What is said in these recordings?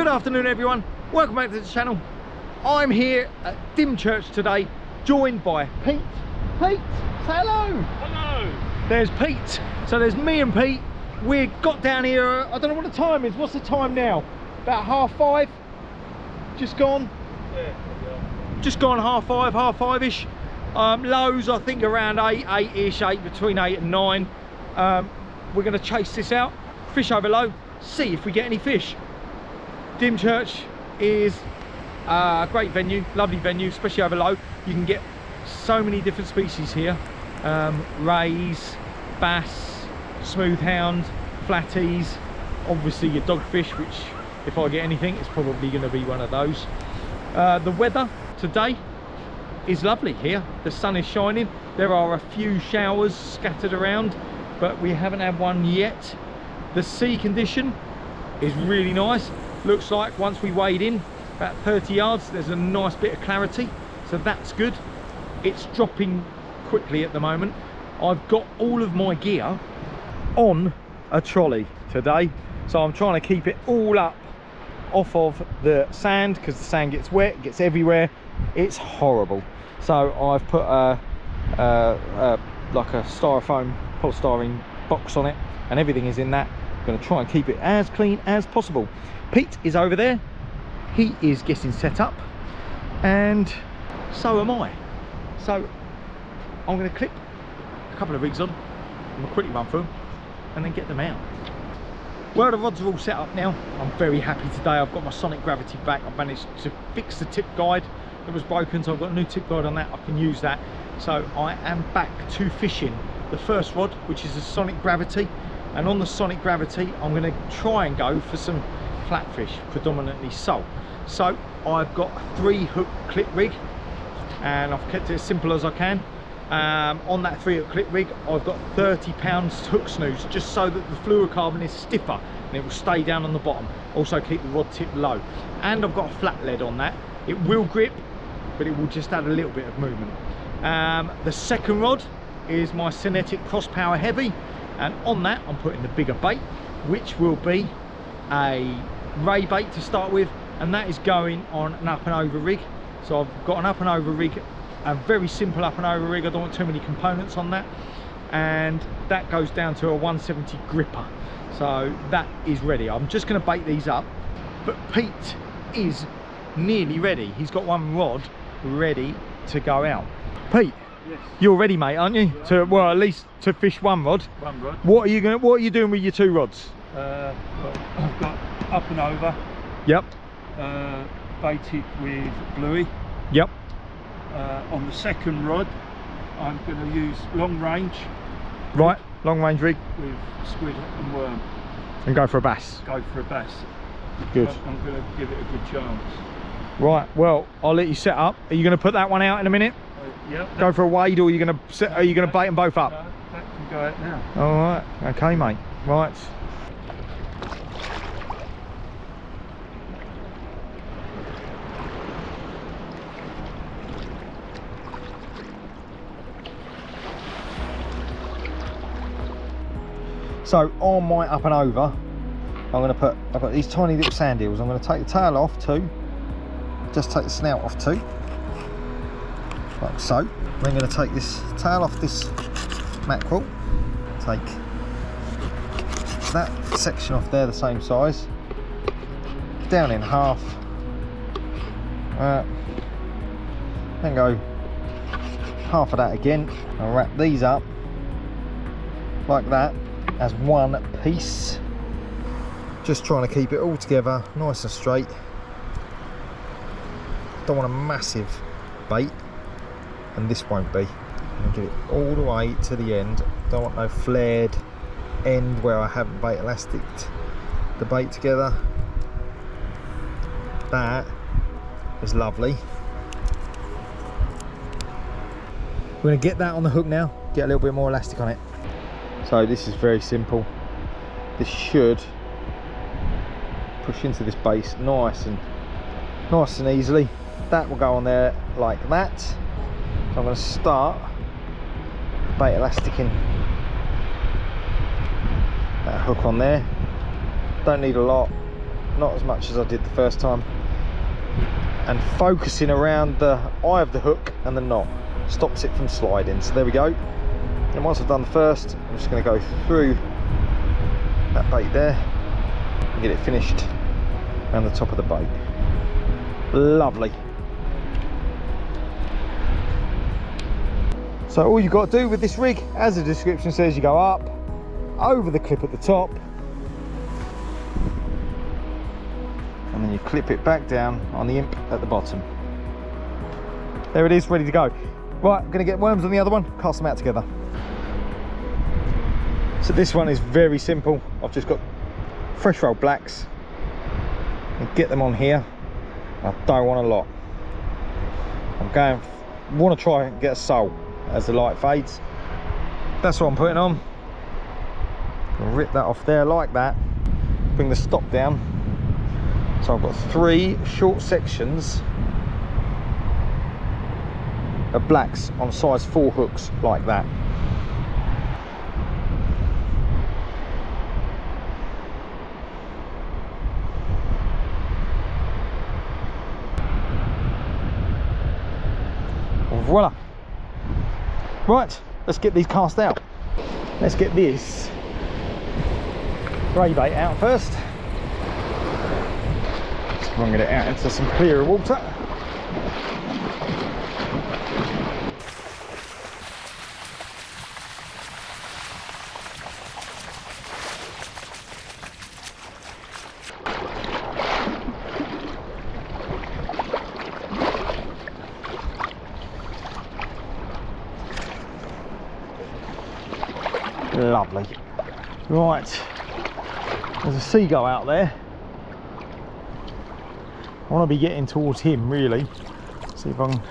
Good afternoon everyone, welcome back to the channel. I'm here at Dymchurch today, joined by Pete. Pete, say hello. Hello. There's Pete. So there's me and Pete. We got down here, I don't know what the time is. What's the time now? About 5:30? Just gone? Yeah. Just gone 5:30-ish. Lows I think around 8-ish, between 8 and 9. We're going to chase this out, fish over low, see if we get any fish. Dymchurch is a great venue, lovely venue, especially over low. You can get so many different species here. Rays, bass, smoothhound, flatties, obviously your dogfish, which if I get anything it's probably going to be one of those. The weather today is lovely here. The sun is shining. There are a few showers scattered around, but we haven't had one yet. The sea condition is really nice. Looks like once we wade in about 30 yards there's a nice bit of clarity, so that's good. It's dropping quickly at the moment. I've got all of my gear on a trolley today, so I'm trying to keep it all up off of the sand because the sand gets wet, gets everywhere. It's horrible. So I've put like a styrofoam polystyrene box on it, and everything is in that. I'm going to try and keep it as clean as possible. Pete is over there. He is getting set up, and so am I. So I'm going to clip a couple of rigs on. I'm going to quickly run through them and then get them out. Well, the rods are all set up now. I'm very happy today. I've got my sonic gravity back. I've managed to fix the tip guide that was broken, so I've got a new tip guide on that. I can use that. So I am back to fishing the first rod, which is a sonic gravity. And on the sonic gravity I'm going to try and go for some flatfish, predominantly sole. So I've got a 3-hook clip rig, and I've kept it as simple as I can. On that 3-hook clip rig I've got 30 pounds hook snooze, just so that the fluorocarbon is stiffer and it will stay down on the bottom. Also keep the rod tip low. And I've got a flat lead on that. It will grip, but it will just add a little bit of movement. The second rod is my Cinetic Cross Power Heavy, and on that I'm putting the bigger bait, which will be a ray bait to start with, and that is going on an up and over rig. So I've got an up and over rig, a very simple up and over rig. I don't want too many components on that, and that goes down to a 170 gripper. So that is ready. I'm just going to bait these up, but Pete is nearly ready. He's got one rod ready to go out. Pete, yes, you're ready, mate, aren't you? Yeah. To, well, at least to fish one rod. One rod. What are you doing with your 2 rods? Well, I've got up and over. Yep. Baited with bluey. Yep. On the second rod I'm going to use long range. Right, long range rig. With squid and worm. And go for a bass. Go for a bass. Good. I'm going to give it a good chance. Right, well, I'll let you set up. Are you going to put that one out in a minute? Yep. Go for a wade, or are you going to bait them both up? No, that can go out now. All right, okay, mate. Right. So on my up and over, I'm going to put, I've got these tiny little sand eels. I'm going to take the tail off too. Just take the snout off too, like so. I'm going to take this tail off this mackerel, take that section off there the same size, down in half, then go half of that again, and wrap these up like that as one piece. Just trying to keep it all together nice and straight. Don't want a massive bait, and this won't be. I'm gonna get it all the way to the end. Don't want no flared end where I haven't bait elasticed the bait together. That is lovely. We're gonna get that on the hook now, get a little bit more elastic on it. So this is very simple. This should push into this base nice and easily. That will go on there like that. So I'm going to start bait elasticing that hook on there. Don't need a lot, not as much as I did the first time, and focusing around the eye of the hook and the knot stops it from sliding. So there we go. And once I've done the first, I'm just going to go through that bait there and get it finished around the top of the bait. Lovely. So all you've got to do with this rig, as the description says, you go up over the clip at the top and then you clip it back down on the imp at the bottom. There it is, ready to go. Right, I'm going to get worms on the other one, cast them out together. So this one is very simple. I've just got fresh rolled blacks and get them on here. I don't want a lot. Want to try and get a sole as the light fades. That's what I'm putting on. I'll rip that off there like that. Bring the stop down. So I've got 3 short sections of blacks on size 4 hooks like that. Voila. Right, let's get these cast out. Let's get this grey bait out first. So I'm going to get it out into some clearer water. Lovely. Right, there's a seagull out there. I want to be getting towards him really. See if I can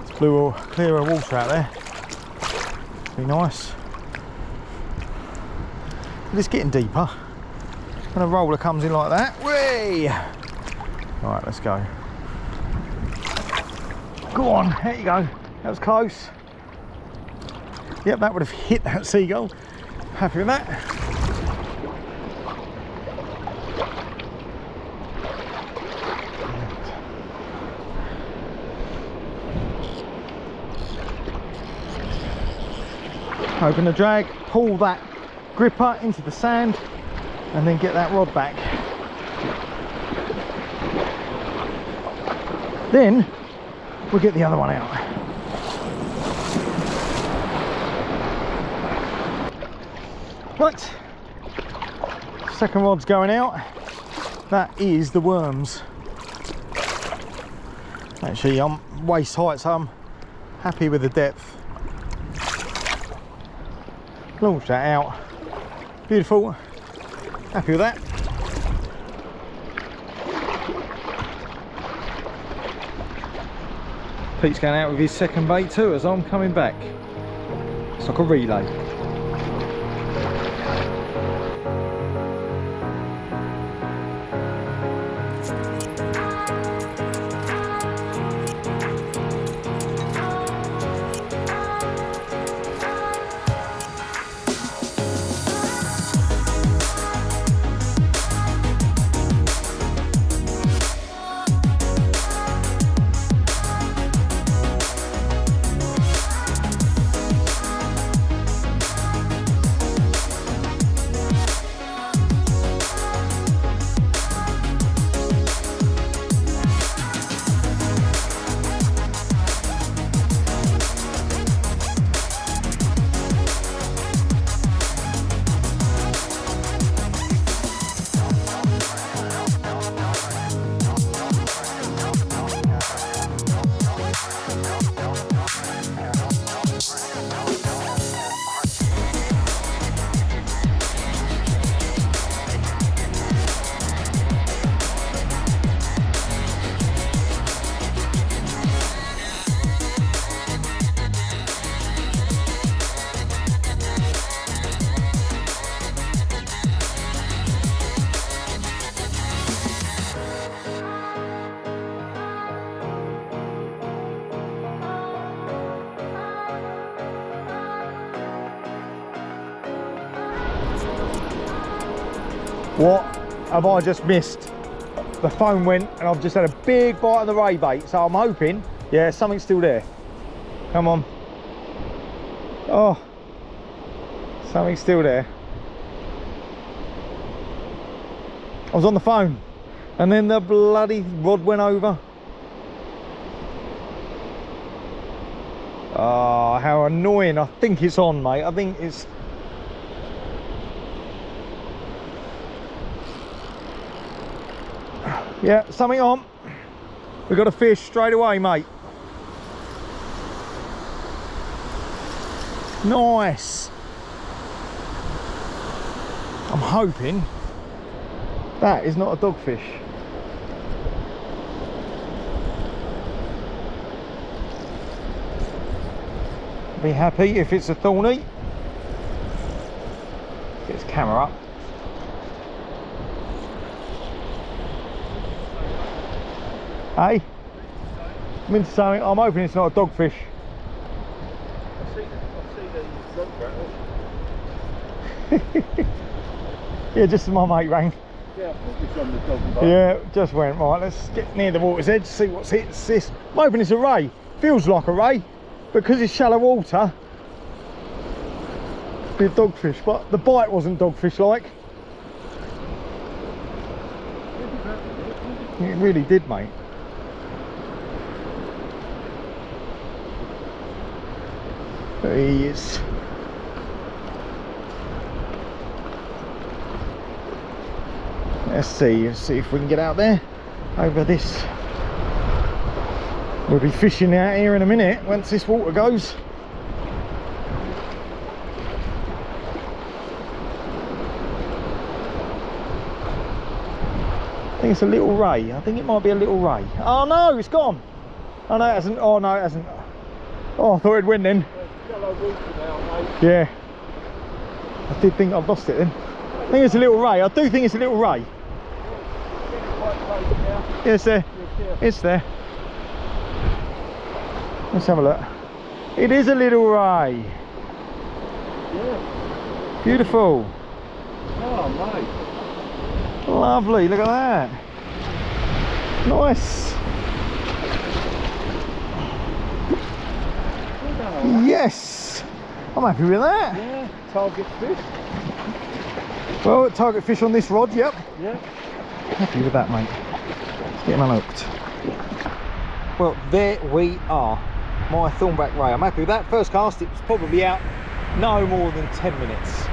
clearer water out there. Be nice. But it's getting deeper. When a roller comes in like that, whee! Right, let's go. Go on, there you go. That was close. Yep, that would have hit that seagull. Happy with that. Open the drag, pull that gripper into the sand, and then get that rod back. Then we'll get the other one out. Right, second rod's going out. That is the worms. Actually, I'm waist height, so I'm happy with the depth. Launch that out. Beautiful. Happy with that. Pete's going out with his second bait too as I'm coming back. It's like a relay. What have I just missed? The phone went and I've just had a big bite of the ray bait, so I'm hoping, yeah, something's still there. Come on. Oh, something's still there. I was on the phone and then the bloody rod went over. Oh, how annoying. I think it's on, mate. I think it's... Yeah, something on. We got a fish straight away, mate. Nice. I'm hoping that is not a dogfish. Be happy if it's a thorny. Get his camera up. Hey, I'm into something. I'm hoping it's not a dogfish. I see the rock rattle. Yeah, just as my mate rang. Yeah, I thought it was on the dog boat. Yeah, just went. Right, let's get near the water's edge, see what's hit. This. I'm hoping it's a ray. Feels like a ray. Because it's shallow water, it'd be a dogfish, but the bite wasn't dogfish-like. It really did, mate. There he is. Let's see if we can get out there over this. We'll be fishing out here in a minute once this water goes. I think it's a little ray. I think it might be a little ray. Oh no, it's gone. Oh no, it hasn't. Oh no, it hasn't. Oh, I thought it'd win then. Yeah. I did think I've lost it then. I think it's a little ray. I do think it's a little ray. Yeah, it's there. It's there. Let's have a look. It is a little ray. Yeah. Beautiful. Oh, mate. Lovely, look at that. Nice. Oh, Yes. I'm happy with that. yeah, target fish. Well, target fish on this rod, yep. Yeah. Happy with that, mate. Let's get him unhooked. Well, there we are. My thornback ray. I'm happy with that. First cast, it was probably out no more than 10 minutes.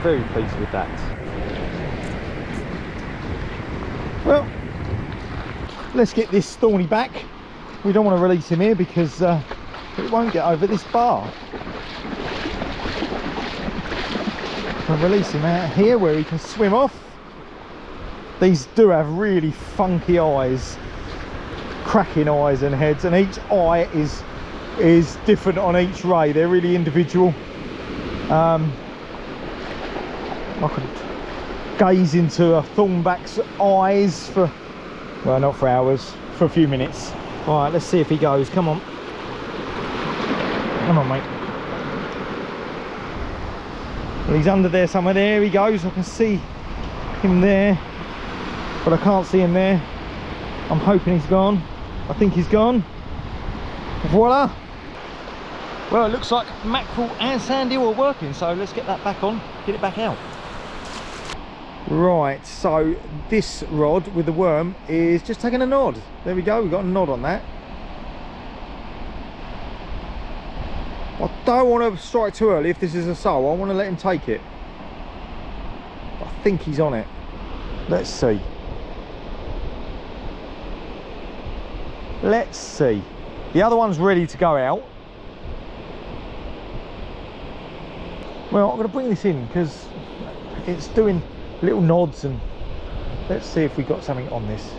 Very pleased with that. Well, let's get this thorny back. We don't want to release him here because it won't get over this bar. I'll release him out here where he can swim off. These do have really funky eyes. Cracking eyes and heads, and each eye is different on each ray. They're really individual. I could gaze into a thornback's eyes for, well, not for hours, for a few minutes. All right, let's see if he goes. Come on, come on, mate. Well, he's under there somewhere. There he goes. I can see him there, but I can't see him there. I'm hoping he's gone. I think he's gone. Voila. Well, it looks like mackerel and sand eel are working, so let's get that back on, get it back out. Right, so this rod with the worm is just taking a nod. There we go, we've got a nod on that. I don't want to strike too early if this is a sole. I want to let him take it. I think he's on it. Let's see. Let's see. The other one's ready to go out. Well, I'm going to bring this in because it's doing little nods, and let's see if we got something on this.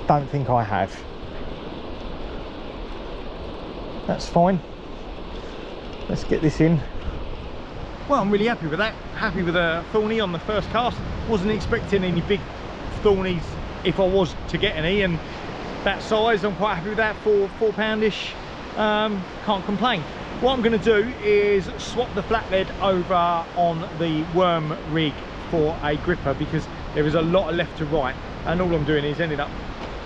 Don't think I have. That's fine. Let's get this in. Well, I'm really happy with that. Happy with a thorny on the first cast. Wasn't expecting any big thornies if I was to get any, and that size, I'm quite happy with that. 4 poundish. Can't complain. What I'm going to do is swap the flatbed over on the worm rig for a gripper because there is a lot of left to right, and all I'm doing is ended up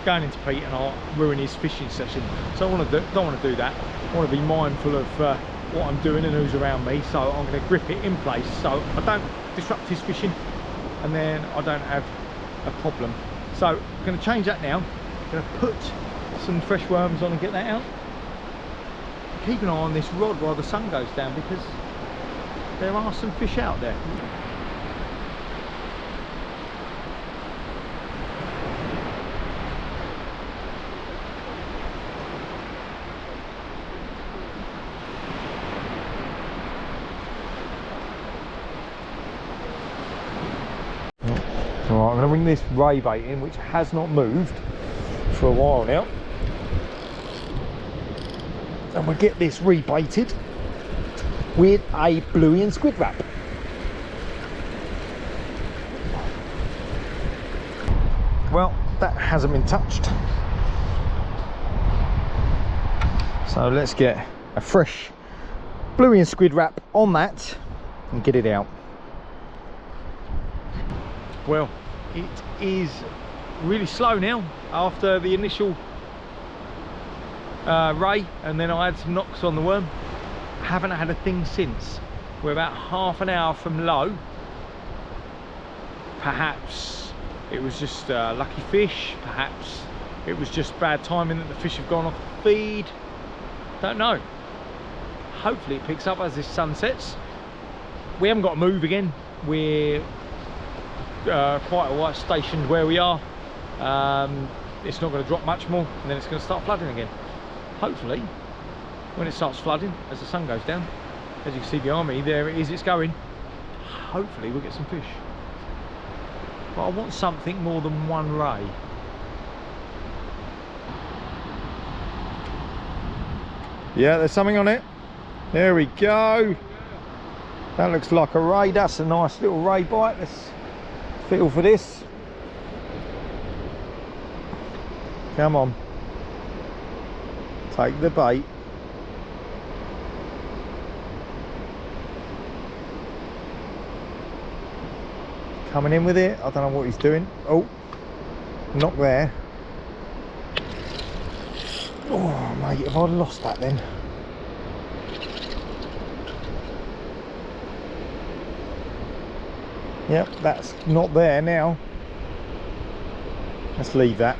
going into Pete and I'll ruin his fishing session. So I don't want to do that. I want to be mindful of what I'm doing and who's around me, so I'm going to grip it in place so I don't disrupt his fishing and then I don't have a problem. So I'm going to change that now. I'm going to put some fresh worms on and get that out. Keep an eye on this rod while the sun goes down because there are some fish out there. Alright, I'm going to bring this Rebaiting, which has not moved for a while now, and we'll get this rebaited with a bluey and squid wrap. Well, that hasn't been touched, so let's get a fresh bluey and squid wrap on that and get it out. Well, it is really slow now after the initial ray, and then I had some knocks on the worm. I haven't had a thing since. We're about half an hour from low. Perhaps it was just lucky fish, perhaps it was just bad timing that the fish have gone off the feed, don't know. Hopefully it picks up as this sun sets. We haven't got to move again. We're quite a while stationed where we are. It's not going to drop much more and then it's going to start flooding again. Hopefully when it starts flooding as the sun goes down, as you can see behind me, there it is, it's going. Hopefully we'll get some fish, but I want something more than one ray. Yeah, there's something on it. There we go. That looks like a ray. That's a nice little ray bite. Let's feel for this. Come on, take the bait. Coming in with it. I don't know what he's doing. Oh, not there. Oh mate, have I lost that then? Yep, that's not there now. Let's leave that.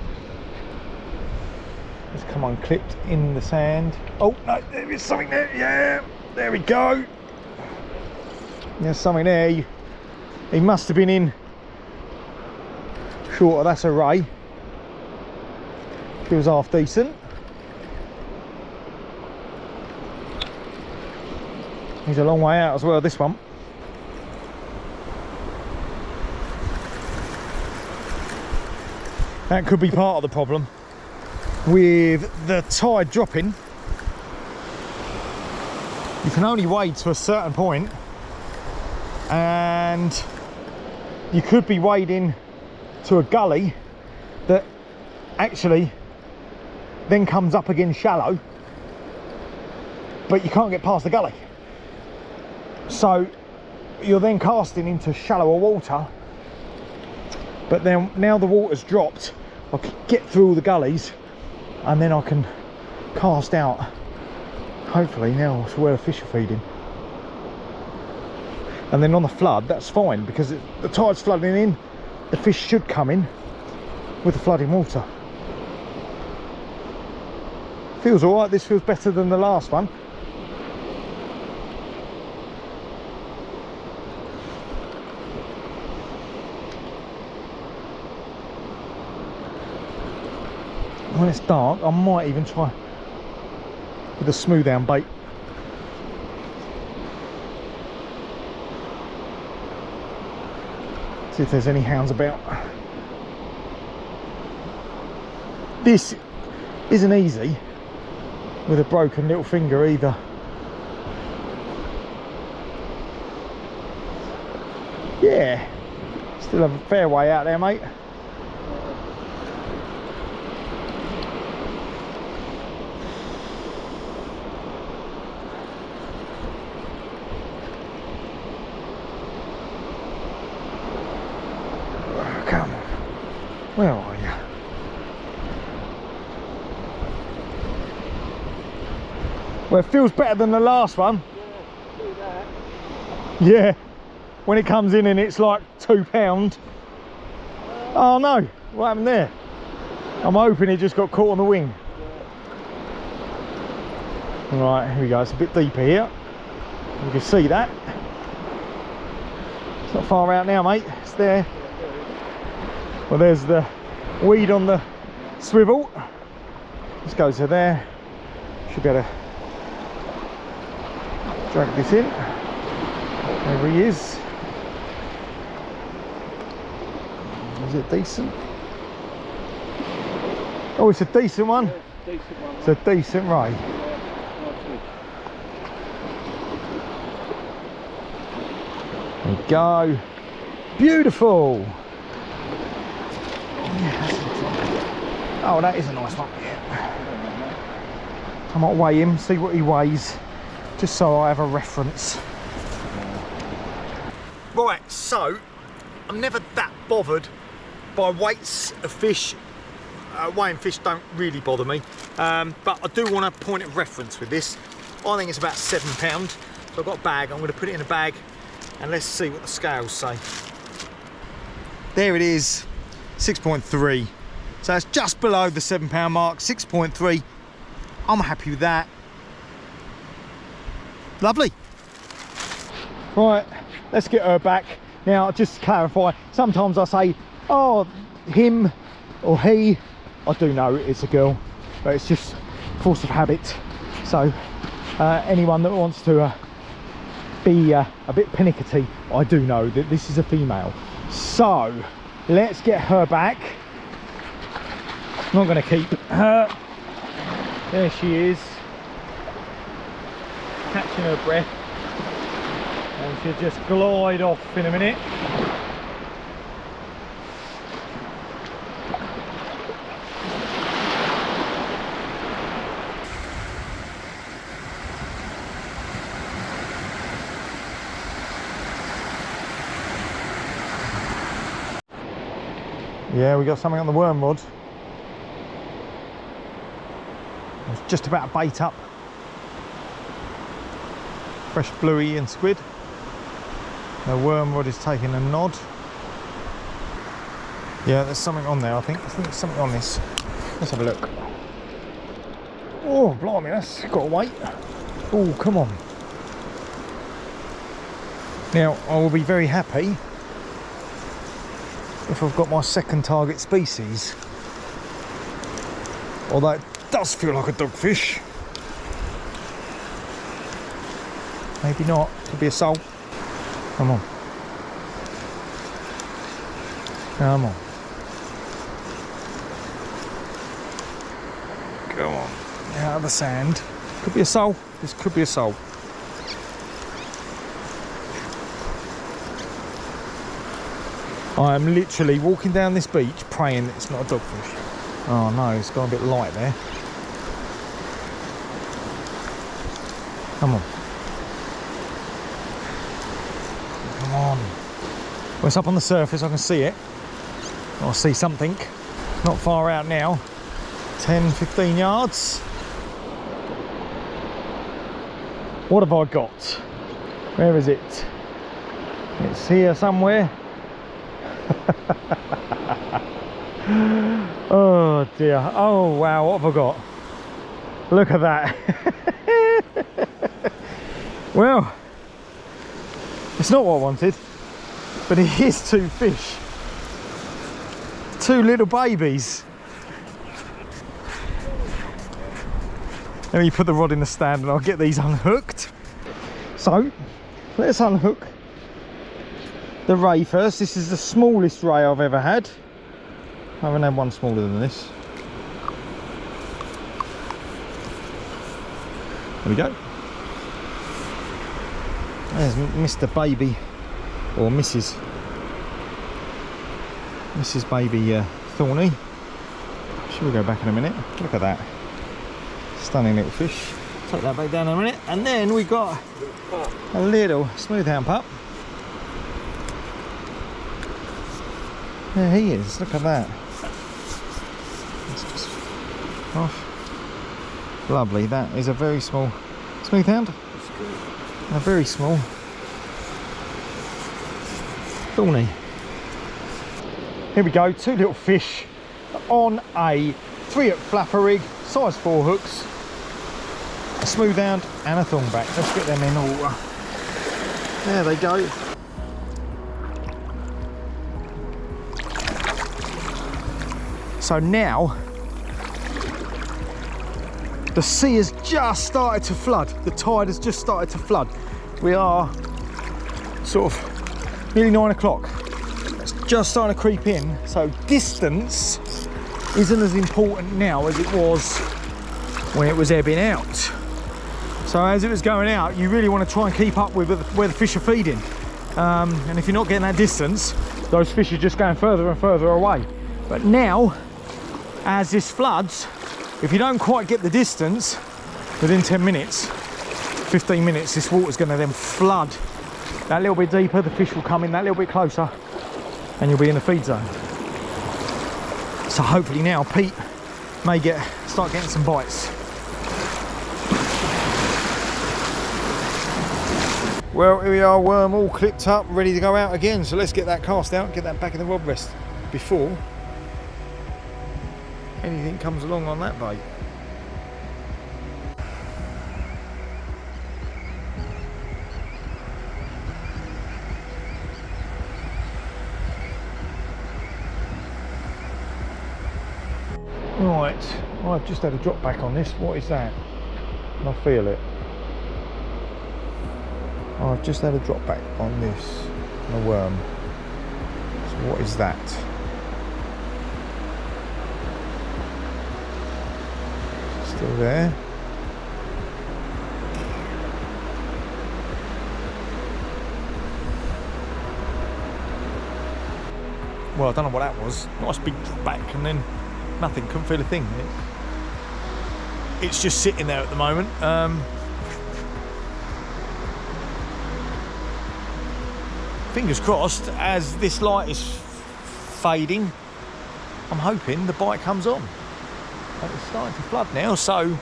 Let's come unclipped in the sand. Oh no, there is something there. Yeah, there we go. There's something there. He must have been in shorter. That's a ray. Feels half decent. He's a long way out as well, this one. That could be part of the problem with the tide dropping. You can only wade to a certain point, and you could be wading to a gully that actually then comes up again shallow, but you can't get past the gully. So you're then casting into shallower water, but then now the water's dropped, I can get through all the gullies and then I can cast out, hopefully now to where the fish are feeding. And then on the flood, that's fine because the tide's flooding in, the fish should come in with the flooding water. Feels all right. This feels better than the last one. When it's dark, I might even try with a Smoothhound bait. See if there's any hounds about. This isn't easy with a broken little finger either. Yeah, still have a fair way out there, mate. Where are you? Well, it feels better than the last one. Yeah, see that. Yeah, when it comes in and it's like £2. Oh no, what happened there? I'm hoping it just got caught on the wing. Yeah. Right, here we go, it's a bit deeper here. You can see that. It's not far out now, mate, it's there. Well, there's the weed on the swivel. Let's go to there. Should be able to drag this in. There he is. Is it decent? Oh, it's a decent one. Yeah, decent one. It's a decent ray. Yeah, nice fish. There we go. Beautiful. Oh, that is a nice one. I might weigh him, see what he weighs, just so I have a reference. Right, so I'm never that bothered by weights of fish. Weighing fish don't really bother me, but I do want a point of reference with this. I think it's about £7. So I've got a bag, I'm going to put it in a bag and let's see what the scales say. There it is, 6.3. So it's just below the £7 mark, 6.3. I'm happy with that. Lovely. Right, let's get her back. Now, just to clarify, sometimes I say, oh, him or he. I do know it's a girl, but it's just force of habit. So anyone that wants to be a bit pernickety, I do know that this is a female. So let's get her back. I'm not going to keep her. There she is, catching her breath, and she'll just glide off in a minute. Yeah, we got something on the worm rod. It's just about to bait up. Fresh bluey and squid. The worm rod is taking a nod. Yeah, there's something on there, I think. There's something on this. Let's have a look. Oh, blimey, that's got to wait. Oh, come on. Now, I will be very happy if I've got my second target species. Although it does feel like a dogfish. Maybe not. Could be a sole. Come on. Come on. Come on. Out of the sand. Could be a sole. This could be a sole. I am literally walking down this beach praying that it's not a dogfish. Oh no, it's gone a bit light there. Come on. Come on. Well, it's up on the surface, I can see it. I see something. Not far out now. 10, 15 yards. What have I got? Where is it? It's here somewhere. Oh dear. Oh wow, what have I got? Look at that. Well, it's not what I wanted, but it is two fish. Two little babies. Let me put the rod in the stand and I'll get these unhooked. So, let's unhook the ray first. This is the smallest ray I've ever had. I haven't had one smaller than this. There we go. There's Mr. Baby, or Mrs. Baby Thorny. Should we go back in a minute? Look at that. Stunning little fish. Take that back down in a minute. And then we got a little smoothhound pup. There he is, look at that. That's just off. Lovely. That is a very small smoothhound. A very small thorny. Here we go, 2 little fish on a 3-hook flapper rig, size 4 hooks, a smoothhound and a thornback. Let's get them in order. There they go. So now the sea has just started to flood. The tide has just started to flood. We are sort of nearly 9 o'clock. It's just starting to creep in. So distance isn't as important now as it was when it was ebbing out. So as it was going out, you really want to try and keep up with where the fish are feeding. And if you're not getting that distance, those fish are just going further and further away. But now, as this floods, if you don't quite get the distance, within 10 minutes, 15 minutes, this water's going to then flood that little bit deeper. The fish will come in that little bit closer and you'll be in the feed zone. So hopefully now Pete may start getting some bites. Well, here we are, worm all clipped up, ready to go out again. So let's get that cast out, get that back in the rod rest before anything comes along on that bait. Right, I've just had a drop back on this. What is that? Can I feel it? I've just had a drop back on this, on a worm. So what is that? Still there. Well, I don't know what that was. Nice big drop back and then nothing, couldn't feel a thing. It's just sitting there at the moment. Fingers crossed, as this light is fading, I'm hoping the bite comes on. And it's starting to flood now, so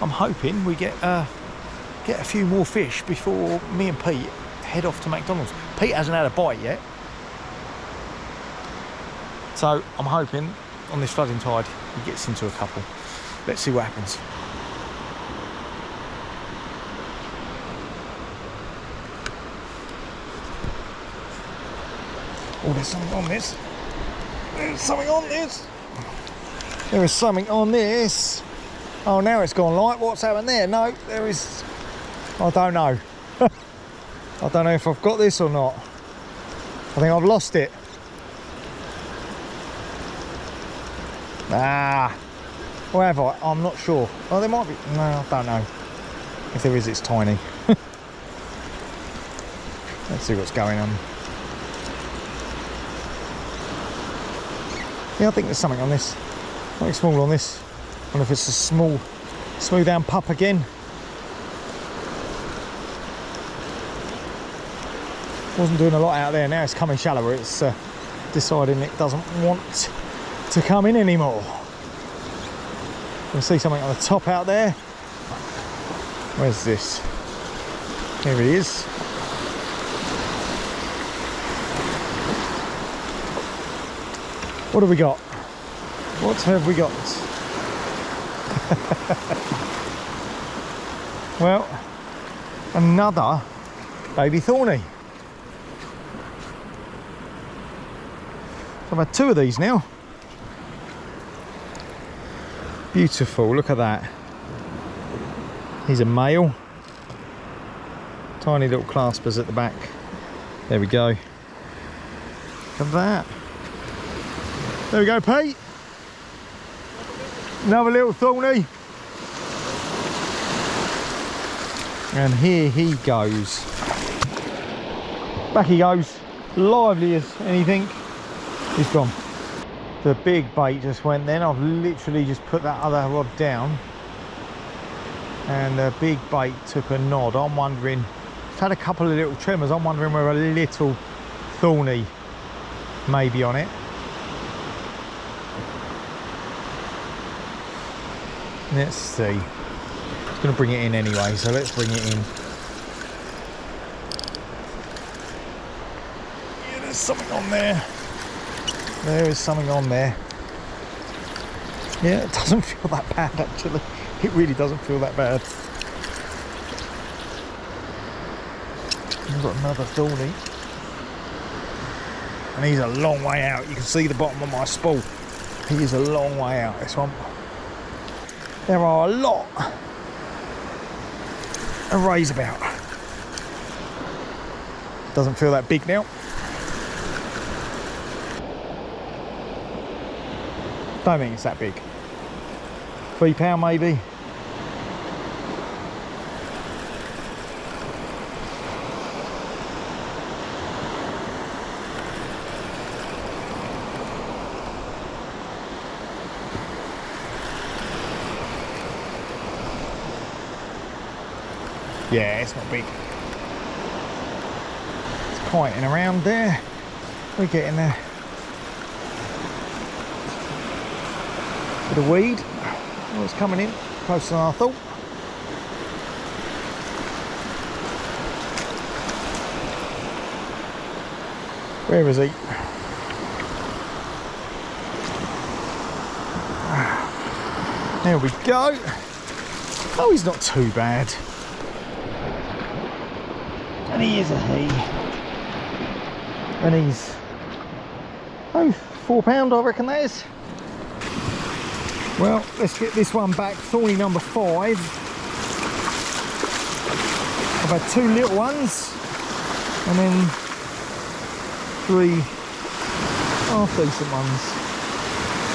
I'm hoping we get a few more fish before me and Pete head off to McDonald's. Pete hasn't had a bite yet, so I'm hoping on this flooding tide he gets into a couple. Let's see what happens. Oh, there's something on this. There's something on this. There is something on this. Oh, now it's gone light. What's happened there? No, there is. I don't know. I don't know if I've got this or not. I think I've lost it. Ah, or have I? I'm not sure. Oh, there might be. No, I don't know. If there is, it's tiny. Let's see what's going on. Yeah, I think there's something on this. Something small on this. I wonder if it's a small smoothhound pup again. Wasn't doing a lot out there. Now it's coming shallower. It's deciding it doesn't want to come in anymore. You can see something on the top out there. Where's this? Here it is. What have we got? What have we got? Well, another baby thorny. So I've had 2 of these now. Beautiful, look at that. He's a male. Tiny little claspers at the back. There we go. Look at that. There we go, Pete. Another little thorny. And here he goes. Back he goes. Lively as anything. He's gone. The big bait just went then. I've literally just put that other rod down. And the big bait took a nod. I'm wondering, it's had a couple of little tremors. I'm wondering where a little thorny may be on it. Let's see. It's going to bring it in anyway, so let's bring it in. Yeah, there's something on there. There is something on there. Yeah, it doesn't feel that bad actually. It really doesn't feel that bad. We've got another thorny. And he's a long way out. You can see the bottom of my spool. He is a long way out, this one. There are a lot of rays about. Doesn't feel that big now. Don't think it's that big. £3 maybe. Yeah, it's not big. It's quieting around there. We're getting there. Bit of weed. Oh, it's coming in closer than I thought. Where is he? There we go. Oh, he's not too bad. And he is a he. And he's, oh, £4 I reckon that is. Well, let's get this one back. Thorny number 5. I've had 2 little ones and then 3 half decent ones.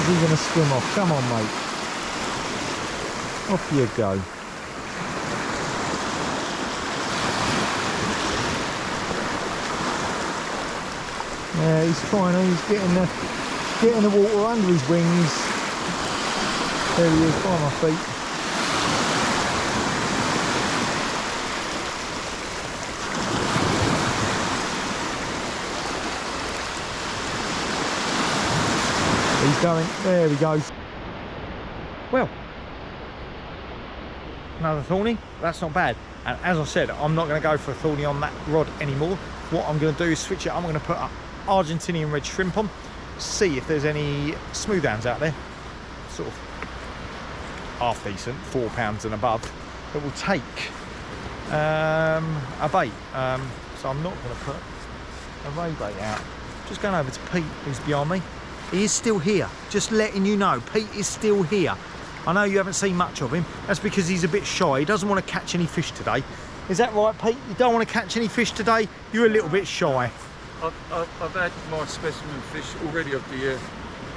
Is he going to swim off? Come on, mate. Off you go. Yeah, he's trying. He's getting the water under his wings. There he is, by my feet. He's going. There he goes. Well, another thorny. That's not bad. And as I said, I'm not going to go for a thorny on that rod anymore. What I'm going to do is switch it. I'm going to put up Argentinian red shrimp on, see if there's any smoothhounds out there, sort of half decent, £4 and above, that will take a bait. So I'm not going to put a ray bait out. Just going over to Pete, who's behind me. He is still here, just letting you know. Pete is still here. I know you haven't seen much of him. That's because he's a bit shy. He doesn't want to catch any fish today. Is that right, Pete? You don't want to catch any fish today? You're a little bit shy. I've had my specimen fish already of the year.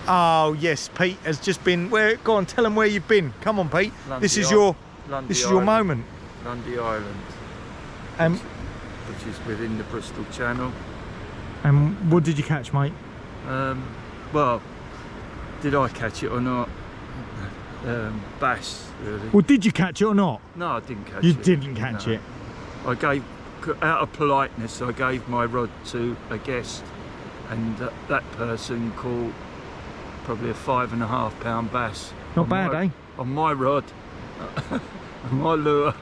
Oh yes, Pete has just been. Where? Go on, tell them where you've been. Come on, Pete. This is your moment. Lundy Island, which is within the Bristol Channel. And what did you catch, mate? Well, did I catch it or not? Bass, really. Well, did you catch it or not? No, I didn't catch it. You didn't catch it. I gave, out of politeness, I gave my rod to a guest, and that person caught probably a £5.5 bass. Not bad, eh? On my rod, on my lure.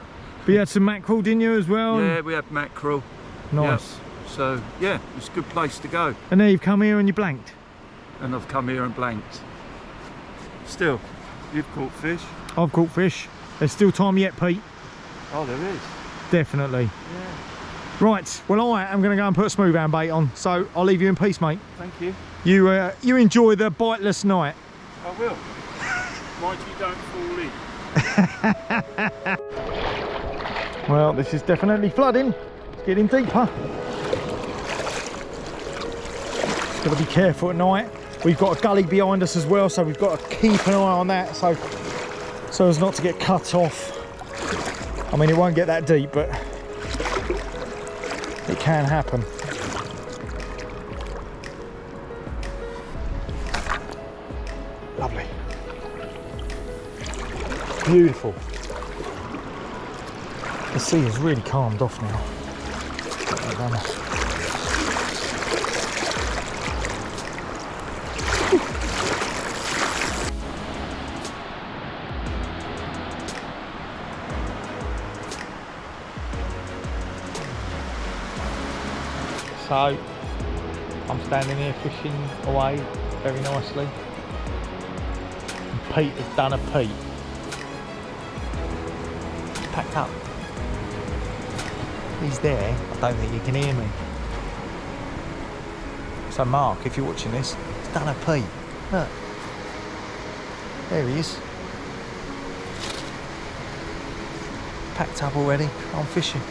But you had some mackerel, didn't you, as well? Yeah, we had mackerel. Nice. Yep. So, yeah, it's a good place to go. And now you've come here and you blanked? And I've come here and blanked. Still, you've caught fish? I've caught fish. There's still time yet, Pete. Oh, there is. Definitely. Yeah. Right, well I am going to go and put a smoothhound bait on, so I'll leave you in peace, mate. Thank you. You enjoy the biteless night. I will. Mind you don't fall in. Well, this is definitely flooding. It's getting deeper. Just got to be careful at night. We've got a gully behind us as well, so we've got to keep an eye on that, so as not to get cut off. I mean, it won't get that deep, but it can happen. Lovely. Beautiful. The sea has really calmed off now. So I'm standing here fishing away very nicely. And Pete has done a Pete. He's packed up. He's there. I don't think you can hear me. So Mark, if you're watching this, he's done a Pete. Look. There he is. Packed up already. I'm fishing.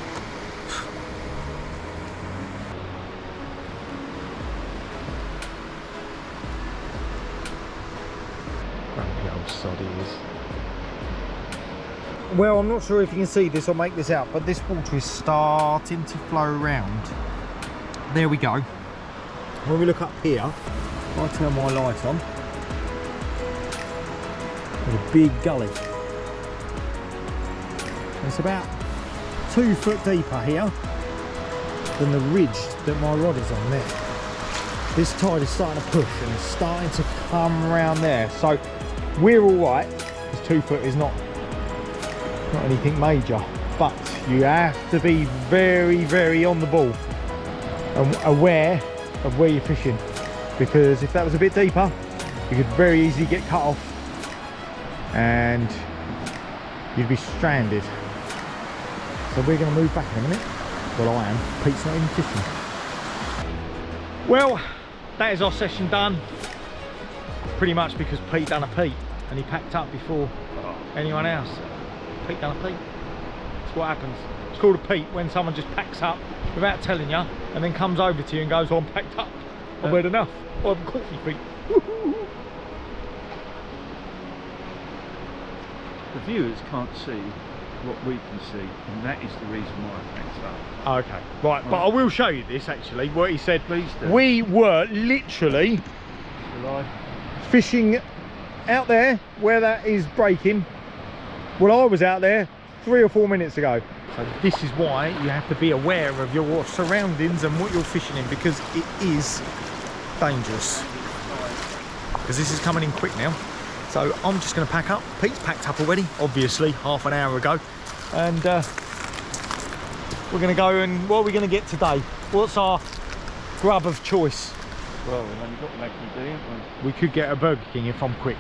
Grumpy old sod he is. Well, I'm not sure if you can see this or make this out, but this water is starting to flow around. There we go. When we look up here, I'll turn my light on. There's a big gully. It's about 2 foot deeper here than the ridge that my rod is on there. This tide is starting to push and it's starting to come around there. So we're all right. This 2 foot is not anything major, but you have to be very, very on the ball and aware of where you're fishing, because if that was a bit deeper, you could very easily get cut off and you'd be stranded. So we're going to move back in a minute. Well, I am. Pete's not even fishing. Well, that is our session done. Pretty much because Pete done a Pete and he packed up before anyone else. Pete done a Pete. That's what happens. It's called a Pete when someone just packs up without telling you and then comes over to you and goes, oh, I'm packed up. I've had enough. I haven't caught you, Pete. The viewers can't see what we can see, and that is the reason why I packed up. Okay, right, but I will show you this actually, what he said. Please do. We were literally fishing out there where that is breaking. Well, I was out there 3 or 4 minutes ago. So this is why you have to be aware of your surroundings and what you're fishing in, because it is dangerous. Because this is coming in quick now. So I'm just going to pack up. Pete's packed up already, obviously, half an hour ago. And we're going to go and what are we going to get today? What's our grub of choice? Well, we've only got Mackie, haven't we? We could get a Burger King if I'm quick.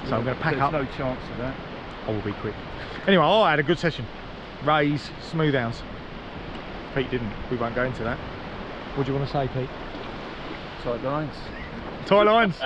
So I'm going to pack up. There's no chance of that. I will be quick. Anyway, I had a good session. Rays, Smoothhounds. Pete didn't. We won't go into that. What do you want to say, Pete? Tight lines. Tight lines.